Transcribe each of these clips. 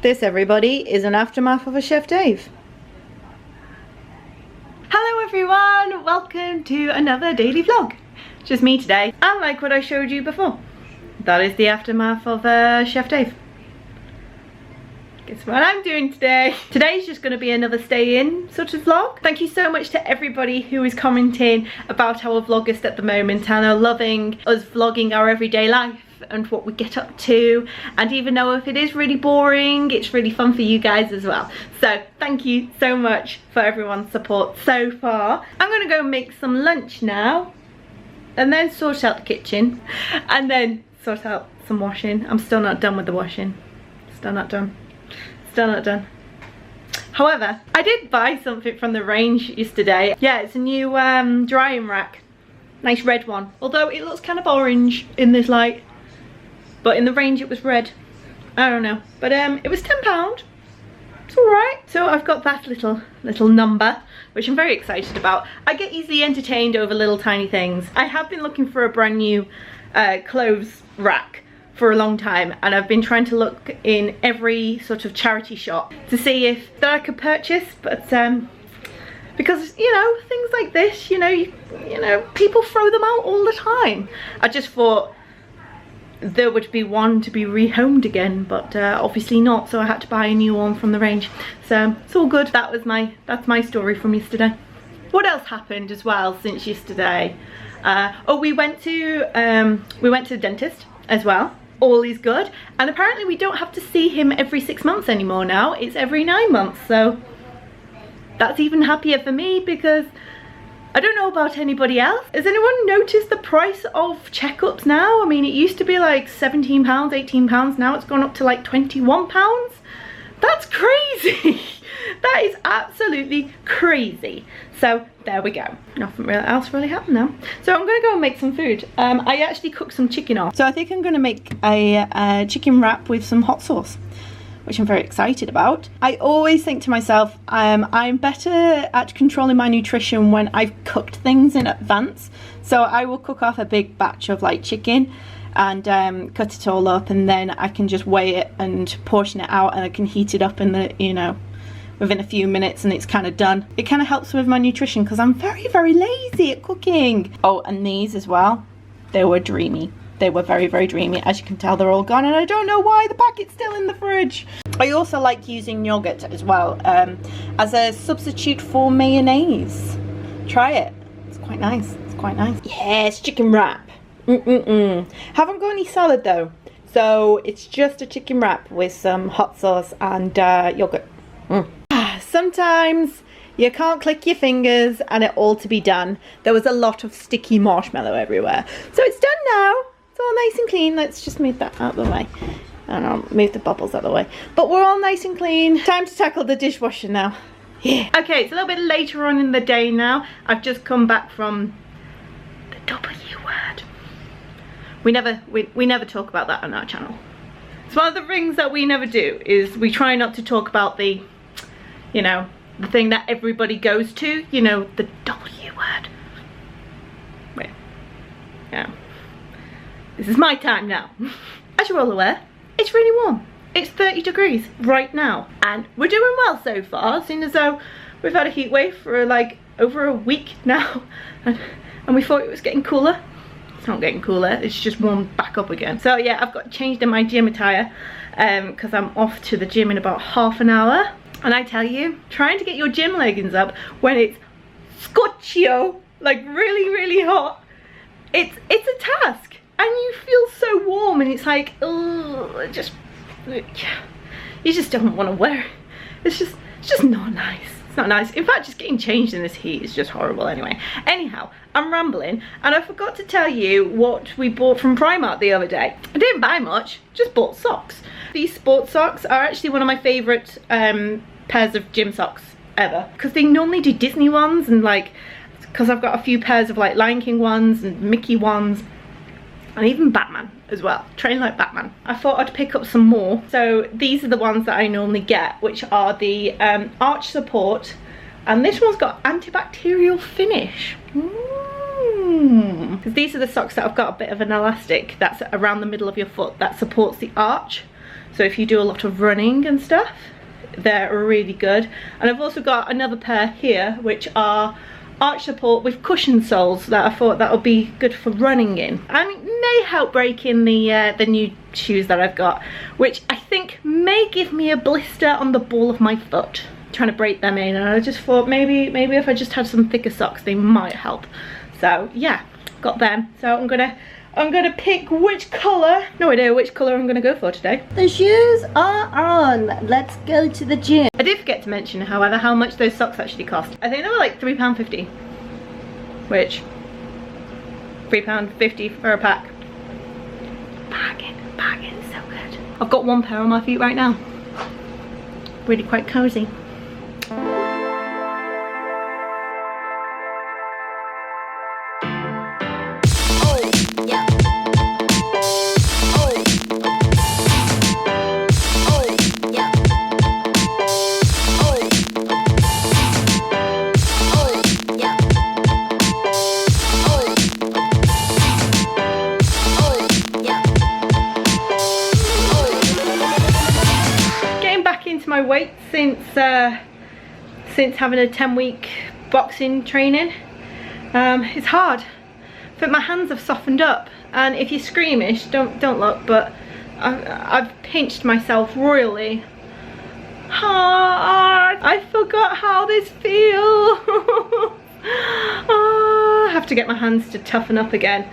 This, everybody, is an aftermath of a Chef Dave. Hello everyone, welcome to another daily vlog. Just me today, unlike what I showed you before. That is the aftermath of Chef Dave. Guess what I'm doing today? Today's just going to be another stay in sort of vlog. Thank you so much to everybody who is commenting about our Vlogust at the moment and are loving us vlogging our everyday life and what we get up to, and even though if it is really boring, it's really fun for you guys as well. So thank you so much for everyone's support so far. I'm gonna go make some lunch now and then sort out the kitchen and then sort out some washing. I'm still not done with the washing. Still not done. However, I did buy something from the range yesterday. Yeah, it's a new drying rack. Nice red one, although it looks kind of orange in this light. But in the range it was red. I don't know. But it was £10. It's alright. So I've got that little number, which I'm very excited about. I get easily entertained over little tiny things. I have been looking for a brand new clothes rack for a long time, and I've been trying to look in every sort of charity shop to see if that I could purchase, but because, you know, things like this, you know, people throw them out all the time. I just thought there would be one to be rehomed again, but obviously not, so I had to buy a new one from the range. So it's all good. That's my story from yesterday. What else happened as well since yesterday? Oh, we went to the dentist as well. All is good, and apparently we don't have to see him every 6 months anymore now. It's every 9 months, so that's even happier for me, because I don't know about anybody else. Has anyone noticed the price of checkups now? I mean, it used to be like £17, £18. Now it's gone up to like £21. That's crazy. That is absolutely crazy. So there we go. Nothing else really happened now. So I'm gonna go and make some food. I actually cooked some chicken off. So I think I'm gonna make a chicken wrap with some hot sauce, which I'm very excited about. I always think to myself, I'm better at controlling my nutrition when I've cooked things in advance. So I will cook off a big batch of like chicken and cut it all up, and then I can just weigh it and portion it out, and I can heat it up in the, you know, within a few minutes, and it's kind of done. It kind of helps with my nutrition because I'm very, very lazy at cooking. Oh, and these as well, they were dreamy. They were very, very dreamy. As you can tell, they're all gone, and I don't know why the packet's still in the fridge. I also like using yogurt as well as a substitute for mayonnaise. Try it. It's quite nice. It's quite nice. Yes, chicken wrap. Haven't got any salad though, so it's just a chicken wrap with some hot sauce and yogurt. Sometimes you can't click your fingers and it all to be done. There was a lot of sticky marshmallow everywhere, so it's done now. It's all nice and clean. Let's just move that out of the way. And I'll move the bubbles out of the way. But we're all nice and clean. Time to tackle the dishwasher now. Yeah. Okay, it's a little bit later on in the day now. I've just come back from the W word. We never talk about that on our channel. It's one of the things that we never do, is we try not to talk about the, you know, the thing that everybody goes to, you know, the W word. Wait. Yeah. This is my time now. As you're all aware, it's really warm. It's 30 degrees right now, and we're doing well so far, seeing as though we've had a heat wave for like over a week now, and we thought it was getting cooler. It's not getting cooler, it's just warmed back up again. So yeah, I've got changed in my gym attire because I'm off to the gym in about half an hour. And I tell you, trying to get your gym leggings up when it's scotchio, like really, really hot, it's a task. And you feel so warm, and it's like, oh, you just don't want to wear it. It's just not nice. It's not nice. In fact, just getting changed in this heat is just horrible anyway. Anyhow, I'm rambling, and I forgot to tell you what we bought from Primark the other day. I didn't buy much, just bought socks. These sports socks are actually one of my favourite pairs of gym socks ever, because they normally do Disney ones, and like, because I've got a few pairs of like Lion King ones and Mickey ones, and even Batman as well. Train like Batman. I thought I'd pick up some more. So these are the ones that I normally get, which are the arch support, and this one's got antibacterial finish. Because these are the socks that have got a bit of an elastic that's around the middle of your foot that supports the arch. So if you do a lot of running and stuff, they're really good. And I've also got another pair here, which are arch support with cushion soles that I thought that would be good for running in. And it may help break in the new shoes that I've got, which I think may give me a blister on the ball of my foot. Trying to break them in, and I just thought maybe if I just had some thicker socks, they might help. So yeah, got them. So I'm gonna pick which colour. No idea which colour I'm gonna go for today. The shoes are on. Let's go to the gym. I did forget to mention, however, how much those socks actually cost. I think they were like £3.50, which £3.50 for a pack. Bargain, so good. I've got one pair on my feet right now. Really quite cozy. My weight since having a 10-week boxing training. It's hard. I think my hands have softened up, and if you're squeamish, don't look, but I've pinched myself royally hard. I forgot how this feels. I have to get my hands to toughen up again.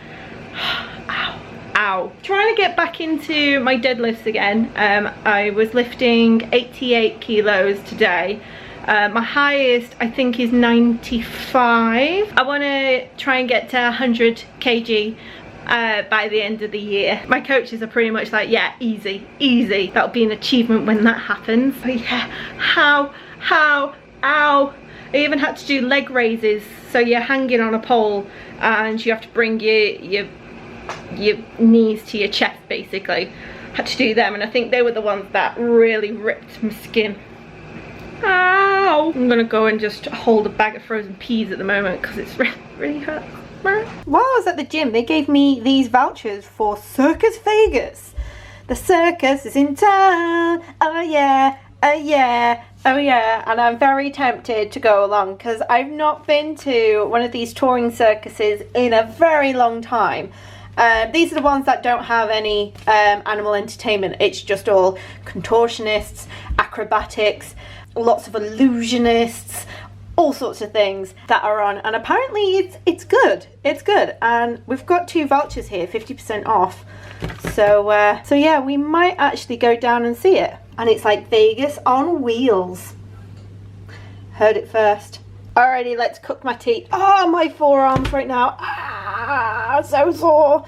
Ow. Trying to get back into my deadlifts again. I was lifting 88 kilos today. My highest I think is 95. I want to try and get to 100 kg by the end of the year. My coaches are pretty much like, yeah, easy. That'll be an achievement when that happens. But yeah, ow. I even had to do leg raises. So you're hanging on a pole and you have to bring your knees to your chest, basically. Had to do them, and I think they were the ones that really ripped my skin. Ow! I'm gonna go and just hold a bag of frozen peas at the moment because it's really hurt. While I was at the gym, they gave me these vouchers for Circus Vegas. The circus is in town. Oh yeah, oh yeah, oh yeah. And I'm very tempted to go along because I've not been to one of these touring circuses in a very long time. These are the ones that don't have any animal entertainment. It's just all contortionists, acrobatics, lots of illusionists, all sorts of things that are on. And apparently it's good. It's good. And we've got 2 vouchers here, 50% off. So yeah, we might actually go down and see it. And it's like Vegas on wheels. Heard it first. Alrighty, let's cook my teeth. Oh, my forearms right now. Ah, so sore.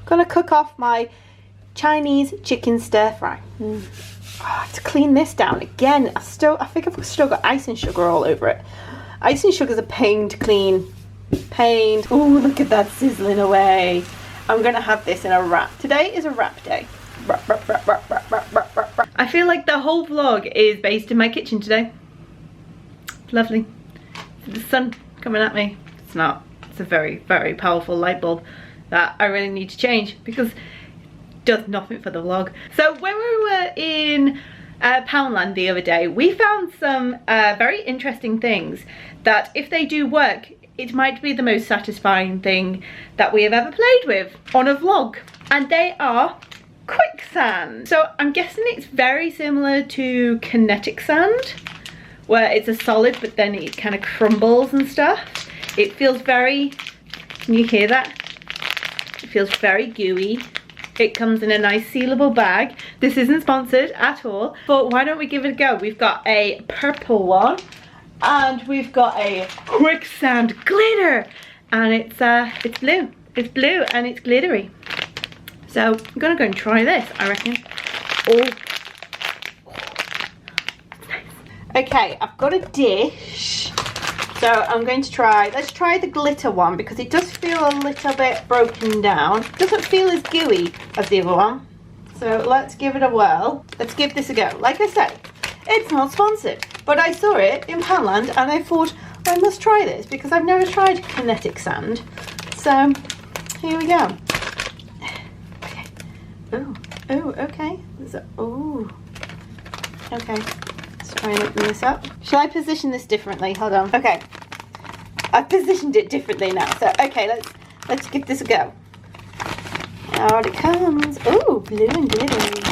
Gonna cook off my Chinese chicken stir fry. Oh, I have to clean this down again. I think I've still got icing sugar all over it. Icing sugar's a pain to clean. Pain. Oh, look at that sizzling away. I'm gonna have this in a wrap. Today is a wrap day. I feel like the whole vlog is based in my kitchen today. Lovely. The sun coming at me. It's not. It's a very, very powerful light bulb that I really need to change because it does nothing for the vlog. So when we were in Poundland the other day, we found some very interesting things that if they do work, it might be the most satisfying thing that we have ever played with on a vlog. And they are quicksand. So I'm guessing it's very similar to kinetic sand, where it's a solid but then it kind of crumbles and stuff. It feels very, can you hear that? It feels very gooey. It comes in a nice sealable bag. This isn't sponsored at all, but why don't we give it a go? We've got a purple one and we've got a quicksand glitter, and it's blue. It's blue and it's glittery. So I'm gonna go and try this, I reckon. Oh. Okay, I've got a dish, so I'm going to try, let's try the glitter one because it does feel a little bit broken down. It doesn't feel as gooey as the other one, so let's give it a whirl. Let's give this a go. Like I said, it's not sponsored, but I saw it in Poundland and I thought I must try this because I've never tried kinetic sand. So here we go. Okay. Ooh, Oh, okay. Oh. Okay. Let's try and open this up. Shall I position this differently? Hold on. Okay. I've positioned it differently now. So, okay, let's give this a go. Out it comes. Oh, blue and glittery.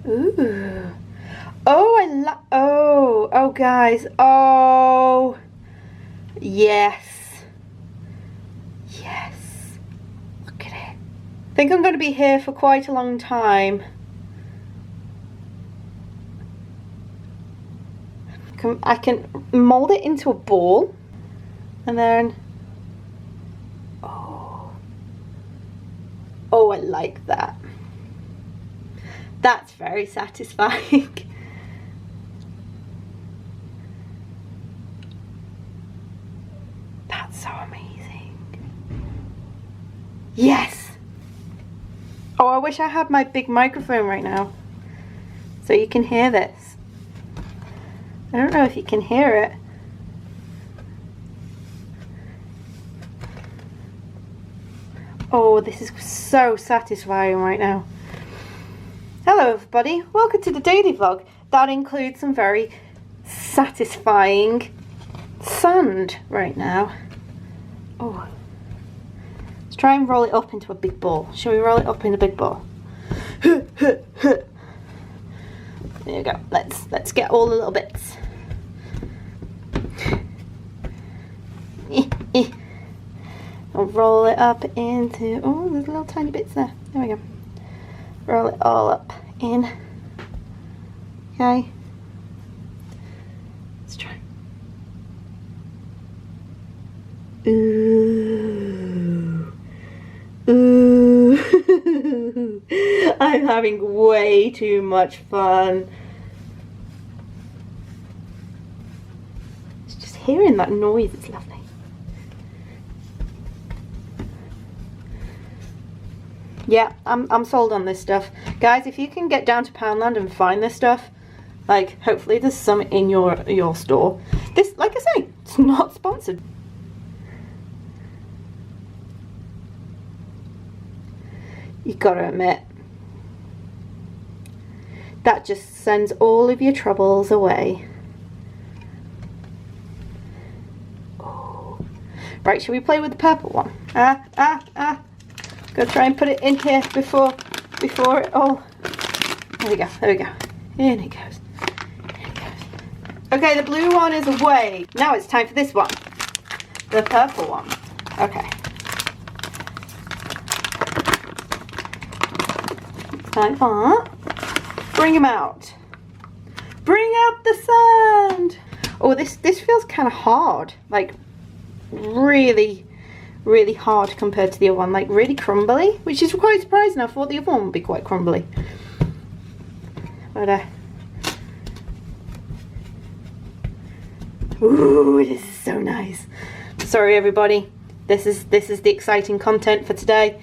Ooh. Oh, oh, guys. Oh. Yes. Yes. Look at it. I think I'm going to be here for quite a long time. I can mold it into a ball and then oh, I like that. That's very satisfying. That's so amazing. Yes. Oh, I wish I had my big microphone right now so you can hear this. I don't know if you can hear it. Oh, this is so satisfying right now. Hello everybody, welcome to the daily vlog. That includes some very satisfying sand right now. Oh, let's try and roll it up into a big ball. Shall we roll it up in a big ball? There you go. Let's get all the little bits. I'll roll it up into, oh, there's little tiny bits there. There we go. Roll it all up in. Okay. Let's try. Ooh. Ooh. I'm having way too much fun. It's just hearing that noise, it's lovely. Yeah, I'm sold on this stuff. Guys, if you can get down to Poundland and find this stuff, like, hopefully there's some in your store. This, like I say, it's not sponsored. You gotta admit, that just sends all of your troubles away. Oh. Right, should we play with the purple one? Gotta try and put it in here before it all. There we go, there we go. In it goes. In it goes. Okay, the blue one is away. Now it's time for this one. The purple one. Okay. Like that. Bring him out. Bring out the sand. Oh, this feels kind of hard. Like, really hard compared to the other one, like really crumbly, which is quite surprising. I thought the other one would be quite crumbly, but ooh, this is so nice. Sorry everybody, this is the exciting content for today.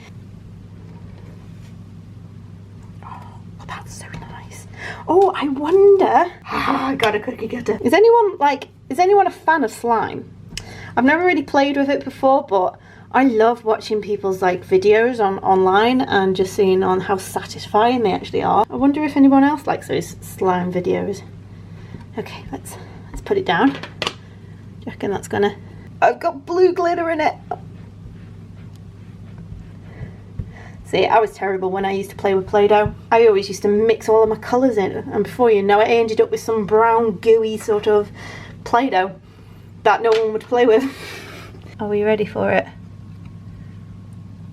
Oh, that's so nice. Oh, I wonder, I got a cookie cutter. Is anyone a fan of slime? I've never really played with it before, but I love watching people's like videos online and just seeing on how satisfying they actually are. I wonder if anyone else likes those slime videos. Okay, let's put it down. Do you reckon that's gonna... I've got blue glitter in it. See, I was terrible when I used to play with Play-Doh. I always used to mix all of my colours in, and before you know it, I ended up with some brown gooey sort of Play-Doh that no one would play with. Are we ready for it?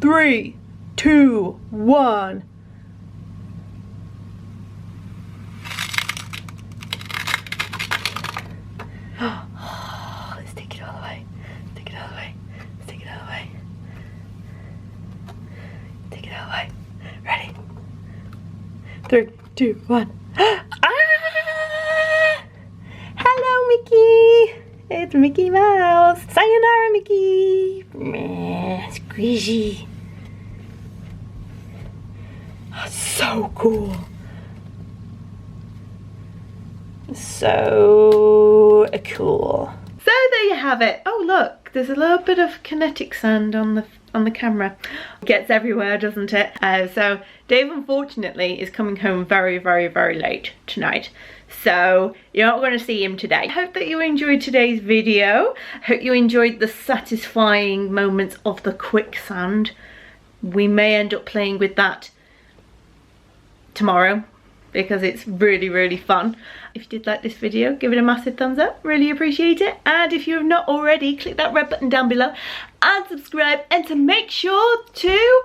3, 2, 1. Let's take it all the way. Take it all the way. Let's take it all the way. Take it all the way. Ready? 3, 2, 1. Ah! Hello, Mickey. It's Mickey Mouse. Sayonara, Mickey. Squishy. So cool. So cool. So there you have it. Oh look, There's a little bit of kinetic sand on the camera. It gets everywhere, doesn't it? So Dave unfortunately is coming home very, very, very late tonight. So you're not going to see him today. I hope that you enjoyed today's video. I hope you enjoyed the satisfying moments of the quicksand. We may end up playing with that tomorrow because it's really, really fun. If you did like this video, give it a massive thumbs up, really appreciate it. And if you have not already, click that red button down below and subscribe, and to make sure to,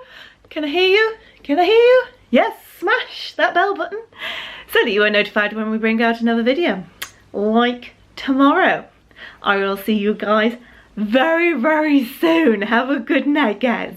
can I hear you? Can I hear you? Yes, smash that bell button so that you are notified when we bring out another video, like tomorrow. I will see you guys very, very soon. Have a good night, guys.